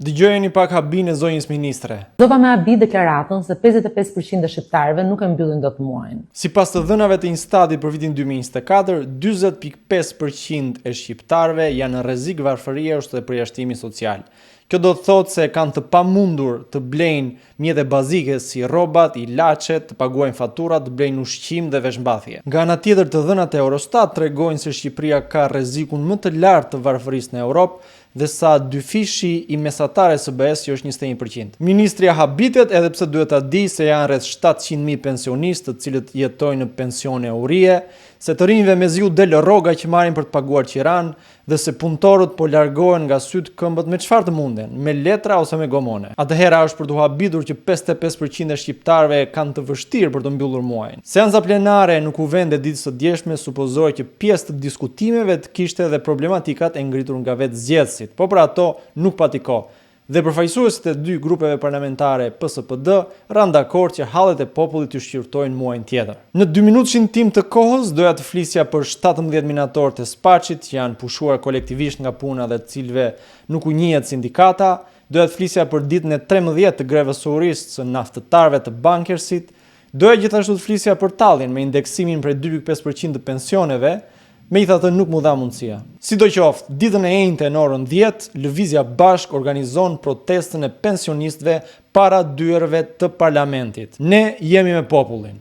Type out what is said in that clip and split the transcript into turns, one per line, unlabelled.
Dëgjojeni pak habin e zonjës ministre.
Dova me habi deklaratën se 55% e shqiptarëve nuk e mbyllin dot muajin.
Sipas të dhënave të Instatit për vitin 2024, 40.5% e shqiptarëve janë në rrezik varfërie ose përjashtimi social. Kjo do të thotë se kanë të pamundur të blejnë mjete bazike si rrobat, ilaçet, të paguajnë faturat, të blejnë ushqim dhe veshmbathje. Nga ana tjetër, të dhënat e Eurostat tregojnë se Shqipëria ka rrezikun më të lartë të varfërisë në Europë dhe sa dyfishi i mesatares së BE-s është 21%. Ministria habitet edhe pse duhet ta di se janë rreth 700.000 pensionistë të cilët jetojnë në pensione urie, se të rinjve mezi u del rroga që marrin për të paguar qiran dhe se punëtorët po largohen nga syt këmbët me çfarë të munden, me letra ose me gomone. Atëhera është për të habitur që 55% e shqiptarëve kanë të vështirë për të mbyllur muajin. Seanca plenare në kuvend e ditës së djeshme supozohet që pjesë të diskutimeve të kishte edhe problematikat e ngritur nga vetë zgjedhësit, po për ato nuk pati kohë. Dhe përfaqësuesit e dy grupeve parlamentare PSPD ranë dakord që hallet e popullit të shqyrtojnë muajin tjetër. Në 2 minutshin tim të kohës doja të flisja për 17 minatorët e Spaçit që janë pushuar kolektivisht nga puna dhe të cilëve nuk u njihet sindikata, doja të flisja për ditën e 13 të grevës së së naftëtarëve të Bankersit, doja gjithashtu të flisja për talljen me indeksimin prej 2.5% të pensioneve. Megjithatë nuk mu dha mundësia. Sidoqoftë, ditën e njëjtë në orën 10, Lëvizja Bashk organizon protestën e pensionistëve para dyerve të parlamentit. Ne jemi me popullin.